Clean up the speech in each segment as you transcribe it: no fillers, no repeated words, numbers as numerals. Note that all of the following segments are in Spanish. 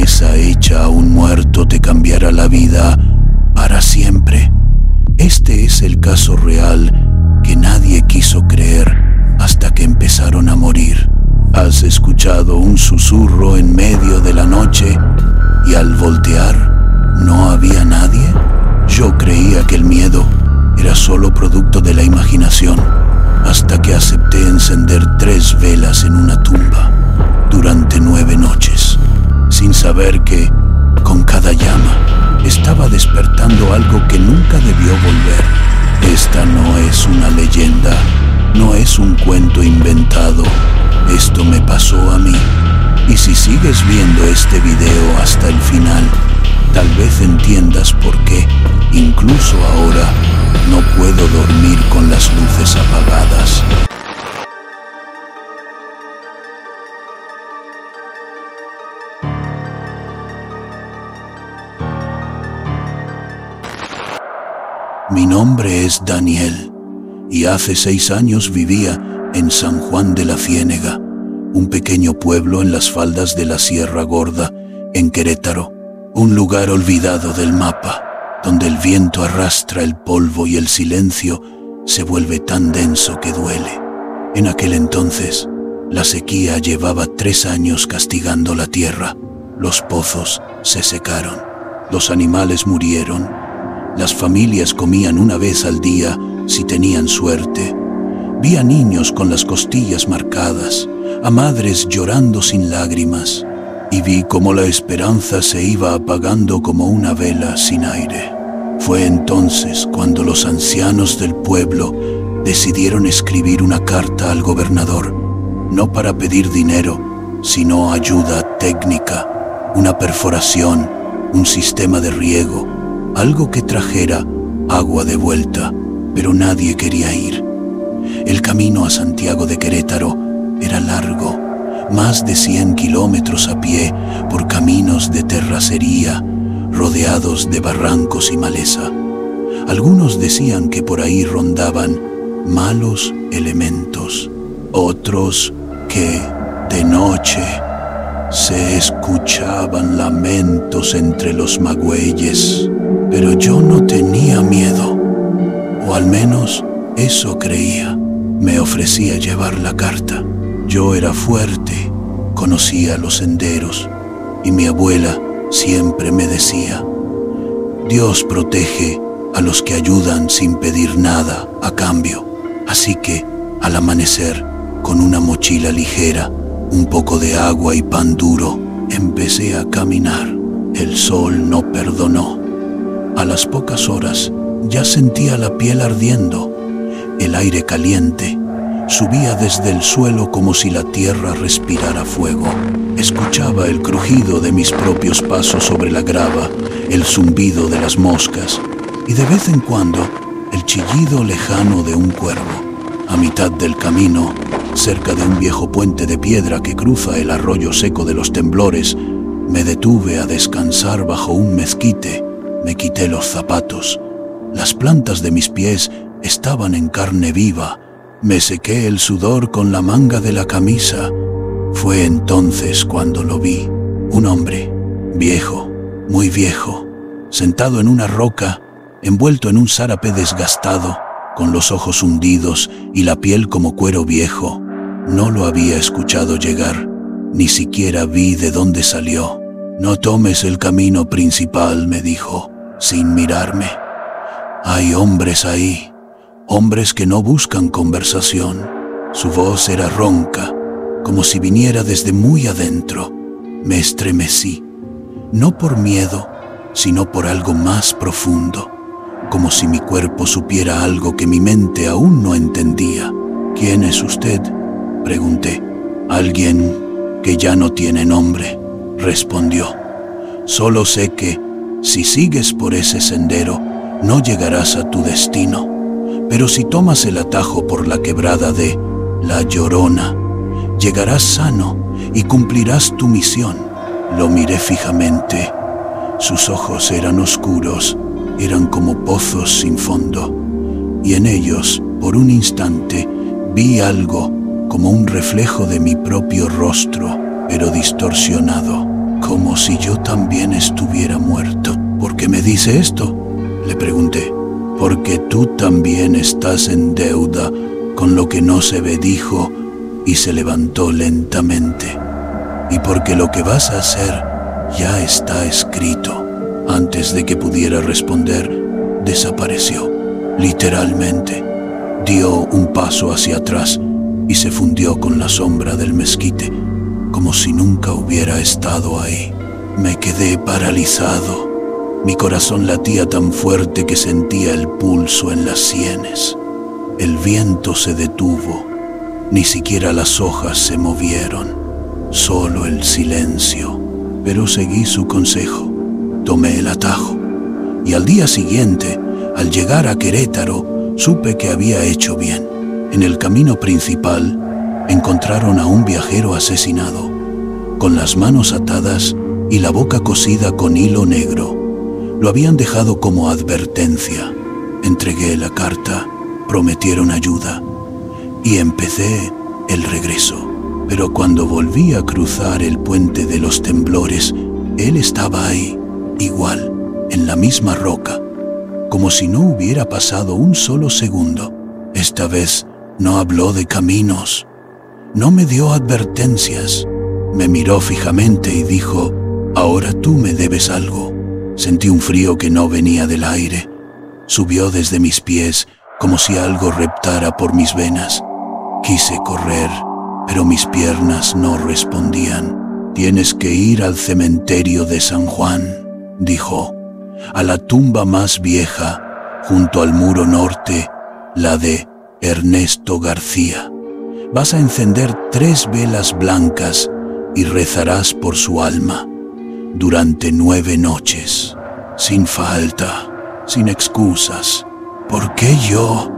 promesa hecha a un muerto te cambiará la vida para siempre. Este es el caso real que nadie quiso creer hasta que empezaron a morir. ¿Has escuchado un susurro en medio de la noche y al voltear no había nadie? Yo creía que el miedo era solo producto de la imaginación, hasta que acepté encender 3 velas en una tumba durante 9 noches, sin saber que, con cada llama, estaba despertando algo que nunca debió volver. Esta no es una leyenda, no es un cuento inventado. Esto me pasó a mí. Y si sigues viendo este video hasta el final, tal vez entiendas por qué, incluso ahora, no puedo dormir con las luces apagadas. Mi nombre es Daniel y hace 6 años vivía en San Juan de la Ciénega, un pequeño pueblo en las faldas de la Sierra Gorda, en Querétaro, un lugar olvidado del mapa, donde el viento arrastra el polvo y el silencio se vuelve tan denso que duele. En aquel entonces, la sequía llevaba 3 años castigando la tierra. Los pozos se secaron, los animales murieron, las familias comían una vez al día si tenían suerte. Vi a niños con las costillas marcadas, a madres llorando sin lágrimas, y vi cómo la esperanza se iba apagando como una vela sin aire. Fue entonces cuando los ancianos del pueblo decidieron escribir una carta al gobernador, no para pedir dinero, sino ayuda técnica, una perforación, un sistema de riego, algo que trajera agua de vuelta, pero nadie quería ir. El camino a Santiago de Querétaro era largo, más de 100 kilómetros a pie por caminos de terracería, rodeados de barrancos y maleza. Algunos decían que por ahí rondaban malos elementos, otros que de noche se escuchaban lamentos entre los magüeyes. Pero yo no tenía miedo, o al menos eso creía. Me ofrecía llevar la carta. Yo era fuerte, conocía los senderos, y mi abuela siempre me decía: Dios protege a los que ayudan sin pedir nada a cambio. Así que, al amanecer, con una mochila ligera, un poco de agua y pan duro, empecé a caminar. El sol no perdonó. A las pocas horas ya sentía la piel ardiendo. El aire caliente subía desde el suelo como si la tierra respirara fuego. Escuchaba el crujido de mis propios pasos sobre la grava, el zumbido de las moscas y de vez en cuando el chillido lejano de un cuervo. A mitad del camino, cerca de un viejo puente de piedra que cruza el arroyo seco de los Temblores, me detuve a descansar bajo un mezquite. Me quité los zapatos. Las plantas de mis pies estaban en carne viva. Me sequé el sudor con la manga de la camisa. Fue entonces cuando lo vi. Un hombre, viejo, muy viejo, sentado en una roca, envuelto en un zárape desgastado, con los ojos hundidos y la piel como cuero viejo. No lo había escuchado llegar, ni siquiera vi de dónde salió. No tomes el camino principal, me dijo, sin mirarme. Hay hombres ahí, hombres que no buscan conversación. Su voz era ronca, como si viniera desde muy adentro. Me estremecí, no por miedo, sino por algo más profundo, como si mi cuerpo supiera algo que mi mente aún no entendía. ¿Quién es usted?, pregunté. Alguien que ya no tiene nombre, respondió. Solo sé que, si sigues por ese sendero, no llegarás a tu destino. Pero si tomas el atajo por la quebrada de La Llorona, llegarás sano y cumplirás tu misión. Lo miré fijamente. Sus ojos eran oscuros, eran como pozos sin fondo, y en ellos, por un instante, vi algo como un reflejo de mi propio rostro, pero distorsionado, como si yo también estuviera muerto. ¿Por qué me dice esto?, le pregunté. Porque tú también estás en deuda con lo que no se ve, dijo, y se levantó lentamente. Y porque lo que vas a hacer ya está escrito. Antes de que pudiera responder, desapareció. Literalmente, dio un paso hacia atrás y se fundió con la sombra del mezquite, como si nunca hubiera estado ahí. Me quedé paralizado. Mi corazón latía tan fuerte que sentía el pulso en las sienes. El viento se detuvo. Ni siquiera las hojas se movieron. Solo el silencio. Pero seguí su consejo. Tomé el atajo. Y al día siguiente, al llegar a Querétaro, supe que había hecho bien. En el camino principal, encontraron a un viajero asesinado, con las manos atadas y la boca cosida con hilo negro. Lo habían dejado como advertencia. Entregué la carta, prometieron ayuda y empecé el regreso. Pero cuando volví a cruzar el puente de los temblores, él estaba ahí, igual, en la misma roca, como si no hubiera pasado un solo segundo. Esta vez no habló de caminos, no me dio advertencias. Me miró fijamente y dijo: ahora tú me debes algo. Sentí un frío que no venía del aire. Subió desde mis pies como si algo reptara por mis venas. Quise correr, pero mis piernas no respondían. Tienes que ir al cementerio de San Juan, dijo, a la tumba más vieja, junto al muro norte, la de Ernesto García. Vas a encender 3 velas blancas y rezarás por su alma durante 9 noches, sin falta, sin excusas. ¿Por qué yo?,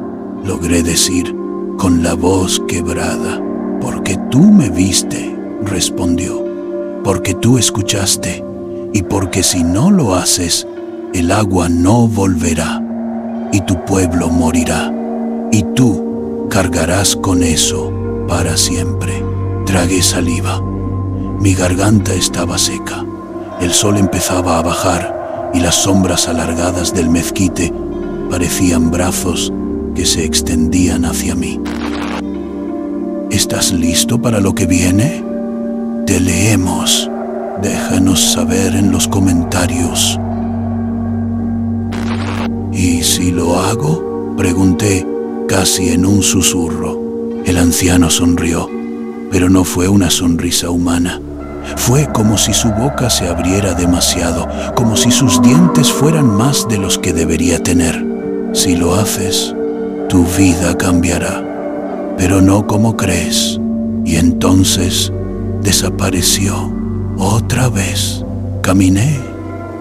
logré decir con la voz quebrada. Porque tú me viste, respondió. Porque tú escuchaste, y porque si no lo haces, el agua no volverá, y tu pueblo morirá, y tú cargarás con eso para siempre. Tragué saliva. Mi garganta estaba seca. El sol empezaba a bajar y las sombras alargadas del mezquite parecían brazos que se extendían hacia mí. ¿Estás listo para lo que viene? Te leemos. Déjanos saber en los comentarios. ¿Y si lo hago?, pregunté, casi en un susurro. El anciano sonrió, pero no fue una sonrisa humana. Fue como si su boca se abriera demasiado, como si sus dientes fueran más de los que debería tener. Si lo haces, tu vida cambiará, pero no como crees. Y entonces desapareció otra vez. Caminé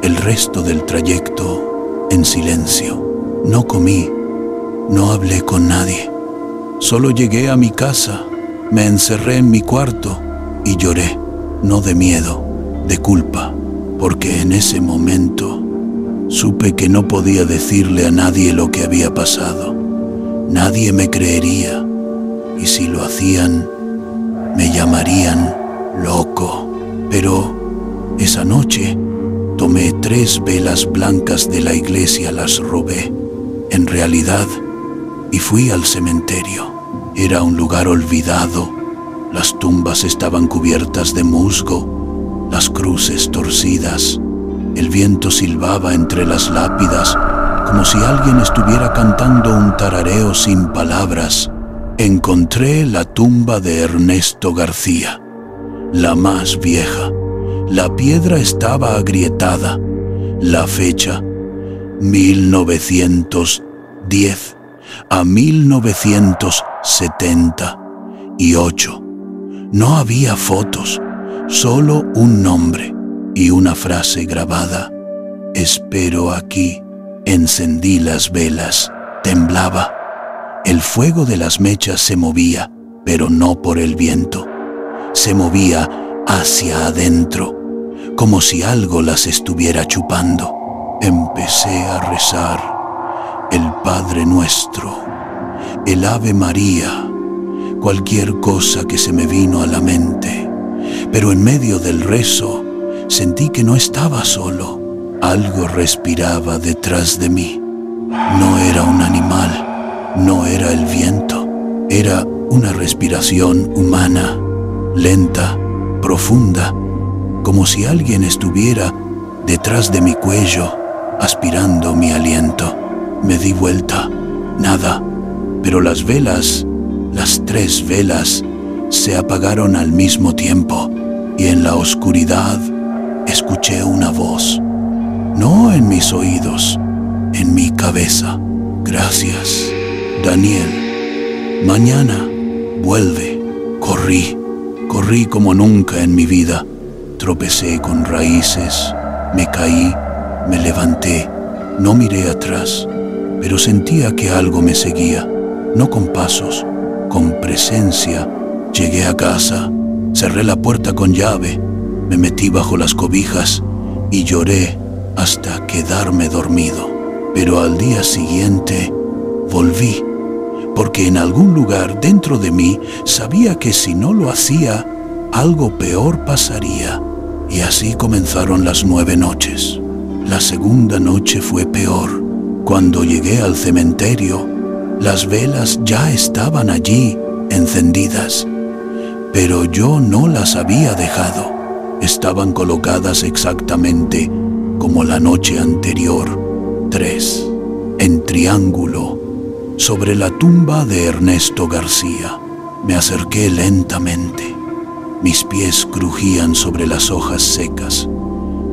el resto del trayecto en silencio. No comí, no hablé con nadie. Solo llegué a mi casa, me encerré en mi cuarto y lloré. No de miedo, de culpa, porque en ese momento supe que no podía decirle a nadie lo que había pasado. Nadie me creería, y si lo hacían, me llamarían loco. Pero esa noche tomé 3 velas blancas de la iglesia, las robé, en realidad, y fui al cementerio. Era un lugar olvidado. Las tumbas estaban cubiertas de musgo, las cruces torcidas. El viento silbaba entre las lápidas, como si alguien estuviera cantando un tarareo sin palabras. Encontré la tumba de Ernesto García, la más vieja. La piedra estaba agrietada. La fecha, 1910 a 1978. No había fotos, solo un nombre y una frase grabada: espero aquí. Encendí las velas. Temblaba. El fuego de las mechas se movía, pero no por el viento. Se movía hacia adentro, como si algo las estuviera chupando. Empecé a rezar el Padre Nuestro, el Ave María, cualquier cosa que se me vino a la mente. Pero en medio del rezo sentí que no estaba solo. Algo respiraba detrás de mí. No era un animal, no era el viento. Era una respiración humana, lenta, profunda, como si alguien estuviera detrás de mi cuello, aspirando mi aliento. Me di vuelta. Nada. Pero las velas, las 3 velas, se apagaron al mismo tiempo, y en la oscuridad escuché una voz. No en mis oídos, en mi cabeza. Gracias, Daniel. Mañana vuelve. Corrí como nunca en mi vida. Tropecé con raíces, me caí, me levanté. No miré atrás, pero sentía que algo me seguía. No con pasos, con presencia. Llegué a casa, cerré la puerta con llave, me metí bajo las cobijas y lloré hasta quedarme dormido. Pero al día siguiente volví, porque en algún lugar dentro de mí sabía que si no lo hacía, algo peor pasaría. Y así comenzaron las 9 noches. La segunda noche fue peor. Cuando llegué al cementerio, las velas ya estaban allí, encendidas. Pero yo no las había dejado. Estaban colocadas exactamente como la noche anterior, 3, en triángulo, sobre la tumba de Ernesto García. Me acerqué lentamente. Mis pies crujían sobre las hojas secas.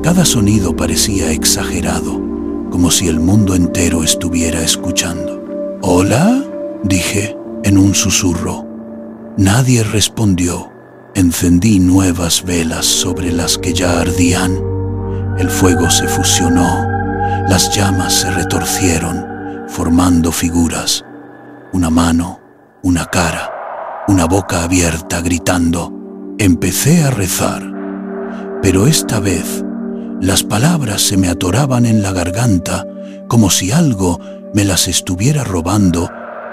Cada sonido parecía exagerado, como si el mundo entero estuviera escuchando. «¿Hola?», dije en un susurro. Nadie respondió. Encendí nuevas velas sobre las que ya ardían. El fuego se fusionó. Las llamas se retorcieron, formando figuras. Una mano, una cara, una boca abierta gritando. Empecé a rezar, pero esta vez las palabras se me atoraban en la garganta como si algo me las estuviera robando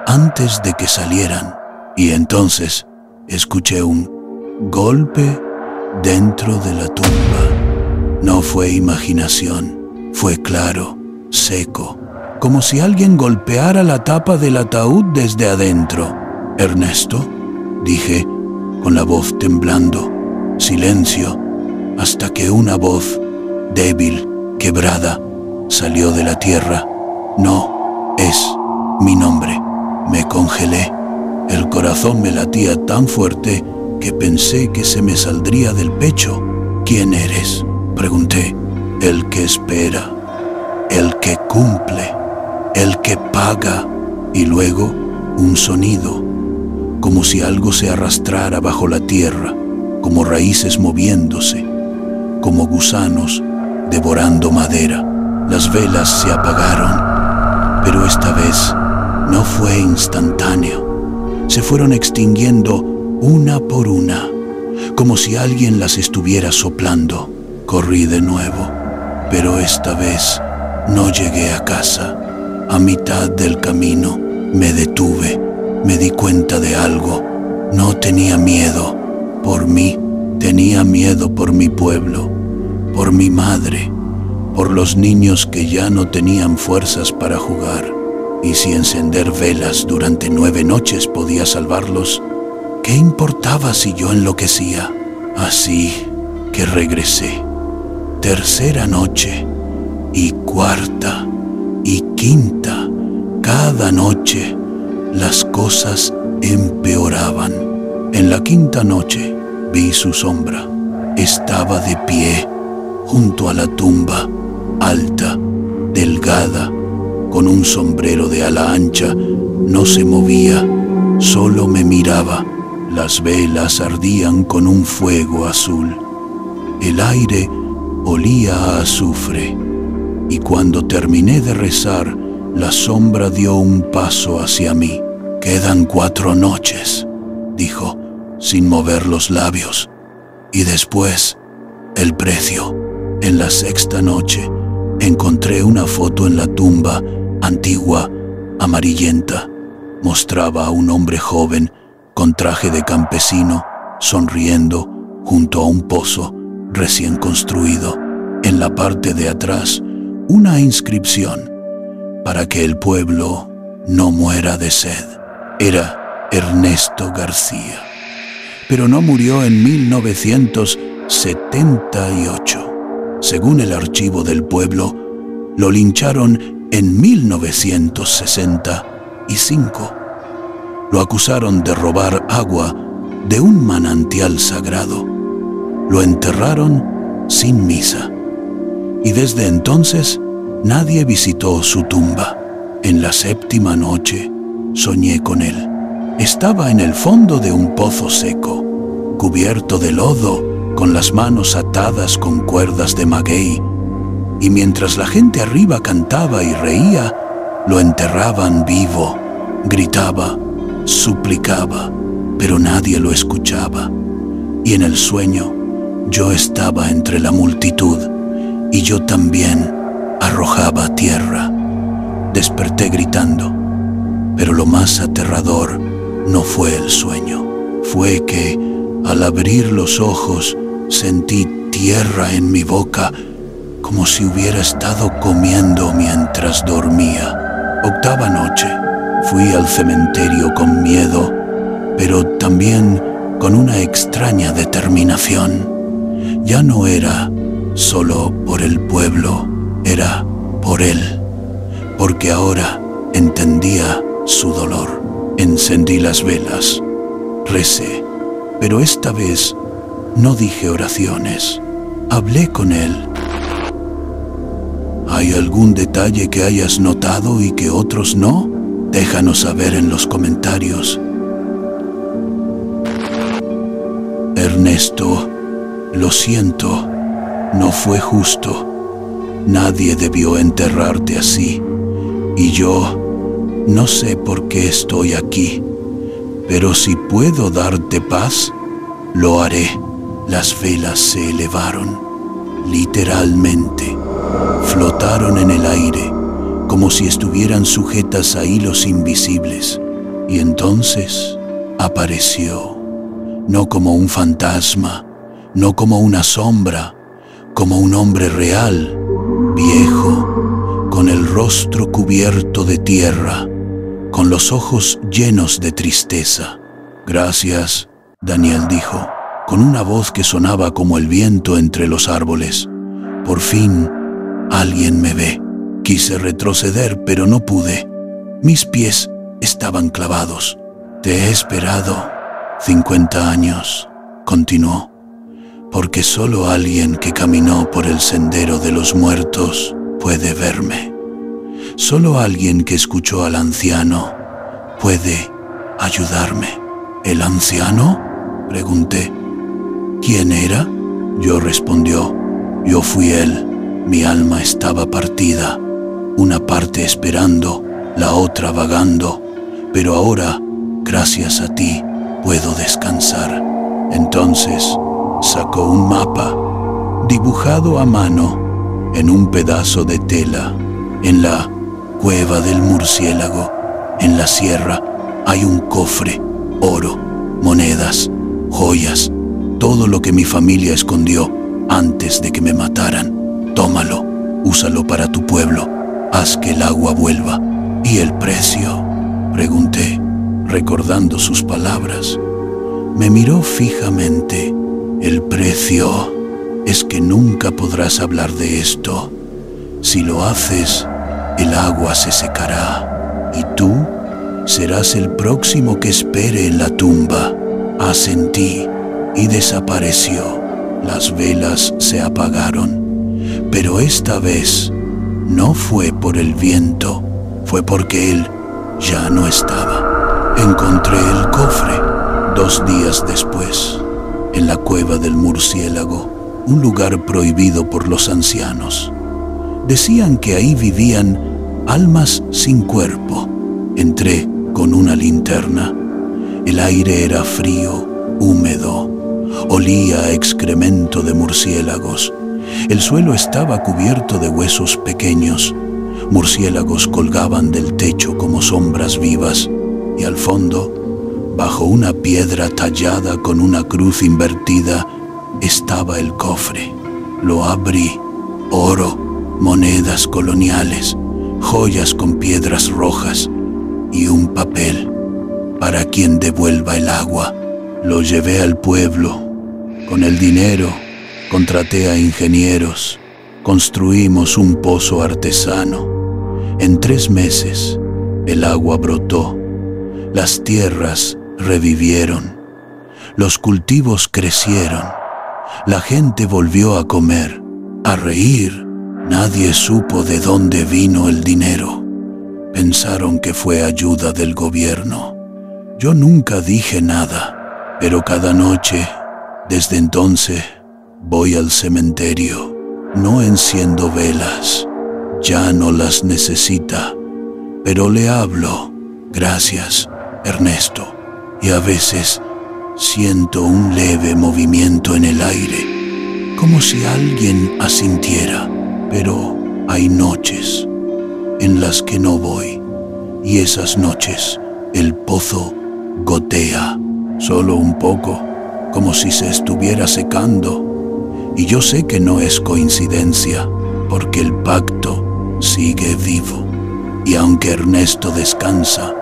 antes de que salieran. Y entonces escuché un golpe dentro de la tumba. No fue imaginación, fue claro, seco, como si alguien golpeara la tapa del ataúd desde adentro. «Ernesto», dije, con la voz temblando. Silencio, hasta que una voz, débil, quebrada, salió de la tierra. «No, es mi nombre». Me congelé. El corazón me latía tan fuerte que pensé que se me saldría del pecho. «¿Quién eres?», pregunté. «El que espera, el que cumple, el que paga». Y luego un sonido, como si algo se arrastrara bajo la tierra, como raíces moviéndose, como gusanos devorando madera. Las velas se apagaron, pero esta vez no fue instantáneo. Se fueron extinguiendo una por una, como si alguien las estuviera soplando. Corrí de nuevo, pero esta vez no llegué a casa. A mitad del camino me detuve. Me di cuenta de algo. No tenía miedo por mí, tenía miedo por mi pueblo, por mi madre, por los niños que ya no tenían fuerzas para jugar. Y si encender velas durante 9 noches podía salvarlos, ¿qué importaba si yo enloquecía? Así que regresé. Tercera noche, y cuarta, y quinta. Cada noche las cosas empeoraban. En la quinta noche vi su sombra. Estaba de pie junto a la tumba, alta, delgada, con un sombrero de ala ancha. No se movía, solo me miraba. Las velas ardían con un fuego azul. El aire olía a azufre. Y cuando terminé de rezar, la sombra dio un paso hacia mí. «Quedan 4 noches», dijo, sin mover los labios. Y después, el precio. En la 6ª noche, encontré una foto en la tumba, antigua, amarillenta. Mostraba a un hombre joven, con traje de campesino, sonriendo, junto a un pozo, recién construido. En la parte de atrás, una inscripción: para que el pueblo no muera de sed. Era Ernesto García. Pero no murió en 1978. Según el archivo del pueblo, lo lincharon en 1965. Lo acusaron de robar agua de un manantial sagrado. Lo enterraron sin misa. Y desde entonces nadie visitó su tumba. En la séptima noche soñé con él. Estaba en el fondo de un pozo seco, cubierto de lodo, con las manos atadas con cuerdas de maguey. Y mientras la gente arriba cantaba y reía, lo enterraban vivo. Gritaba, suplicaba, pero nadie lo escuchaba. Y en el sueño yo estaba entre la multitud, y yo también arrojaba tierra. Desperté gritando, pero lo más aterrador no fue el sueño. Fue que, al abrir los ojos, sentí tierra en mi boca, como si hubiera estado comiendo mientras dormía. Octava noche. Fui al cementerio con miedo, pero también con una extraña determinación. Ya no era solo por el pueblo, era por él, porque ahora entendía su dolor. Encendí las velas, recé, pero esta vez no dije oraciones. Hablé con él. ¿Hay algún detalle que hayas notado y que otros no? Déjanos saber en los comentarios. Ernesto, lo siento, no fue justo. Nadie debió enterrarte así. Y yo no sé por qué estoy aquí, pero si puedo darte paz, lo haré. Las velas se elevaron, literalmente. Flotaron en el aire, como si estuvieran sujetas a hilos invisibles. Y entonces apareció, no como un fantasma, no como una sombra, como un hombre real, viejo, con el rostro cubierto de tierra, con los ojos llenos de tristeza. Gracias, Daniel dijo, con una voz que sonaba como el viento entre los árboles. Por fin, alguien me ve. Quise retroceder, pero no pude. Mis pies estaban clavados. Te he esperado 50 años, continuó, porque solo alguien que caminó por el sendero de los muertos puede verme. Solo alguien que escuchó al anciano puede ayudarme. ¿El anciano?, pregunté. ¿Quién era? Yo respondió. Yo fui él. Mi alma estaba partida. Una parte esperando, la otra vagando, pero ahora, gracias a ti, puedo descansar. Entonces sacó un mapa, dibujado a mano, en un pedazo de tela. En la cueva del murciélago, en la sierra, hay un cofre, oro, monedas, joyas, todo lo que mi familia escondió antes de que me mataran. Tómalo, úsalo para tu pueblo. Haz que el agua vuelva. ¿Y el precio?, pregunté, recordando sus palabras. Me miró fijamente. El precio es que nunca podrás hablar de esto. Si lo haces, el agua se secará y tú serás el próximo que espere en la tumba. Asentí y desapareció. Las velas se apagaron, pero esta vez no fue por el viento, fue porque él ya no estaba. Encontré el cofre 2 días después, en la cueva del murciélago, un lugar prohibido por los ancianos. Decían que ahí vivían almas sin cuerpo. Entré con una linterna. El aire era frío, húmedo, olía a excremento de murciélagos. El suelo estaba cubierto de huesos pequeños. Murciélagos colgaban del techo como sombras vivas, y al fondo, bajo una piedra tallada con una cruz invertida, estaba el cofre. Lo abrí. Oro, monedas coloniales, joyas con piedras rojas y un papel para quien devuelva el agua. Lo llevé al pueblo. Con el dinero contraté a ingenieros. Construimos un pozo artesano. En 3 meses el agua brotó. Las tierras revivieron. Los cultivos crecieron. La gente volvió a comer, a reír. Nadie supo de dónde vino el dinero. Pensaron que fue ayuda del gobierno. Yo nunca dije nada, pero cada noche, desde entonces, voy al cementerio. No enciendo velas, ya no las necesita, pero le hablo. Gracias, Ernesto. Y a veces siento un leve movimiento en el aire, como si alguien asintiera. Pero hay noches en las que no voy, y esas noches el pozo gotea, solo un poco, como si se estuviera secando. Y yo sé que no es coincidencia, porque el pacto sigue vivo. Y aunque Ernesto descansa,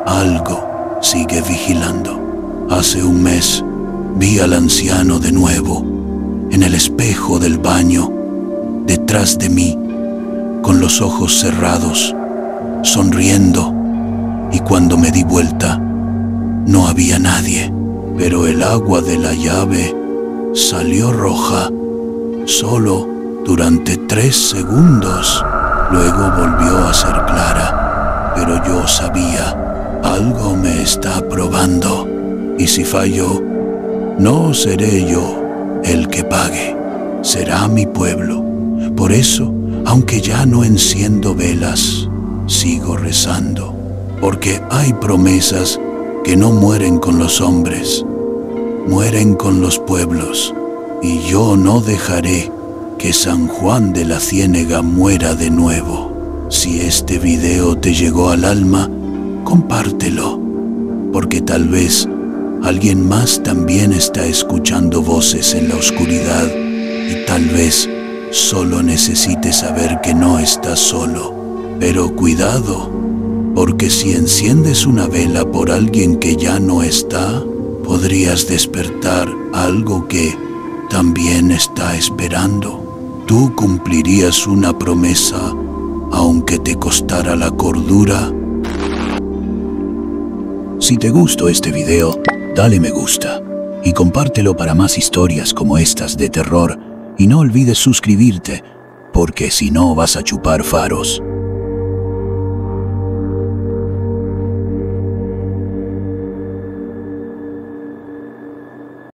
algo sigue vigilando. Hace un mes vi al anciano de nuevo, en el espejo del baño, detrás de mí, con los ojos cerrados, sonriendo, y cuando me di vuelta, no había nadie, pero el agua de la llave salió roja, solo durante 3 segundos. Luego volvió a ser clara, pero yo sabía, algo me está probando, y si fallo, no seré yo el que pague, será mi pueblo. Por eso, aunque ya no enciendo velas, sigo rezando, porque hay promesas que no mueren con los hombres, mueren con los pueblos, y yo no dejaré que San Juan de la Ciénega muera de nuevo. Si este video te llegó al alma, compártelo, porque tal vez alguien más también está escuchando voces en la oscuridad, y tal vez solo necesites saber que no estás solo. Pero cuidado, porque si enciendes una vela por alguien que ya no está, podrías despertar algo que también está esperando. Tú cumplirías una promesa, aunque te costara la cordura. Si te gustó este video, dale me gusta y compártelo para más historias como estas de terror. Y no olvides suscribirte, porque si no vas a chupar faros.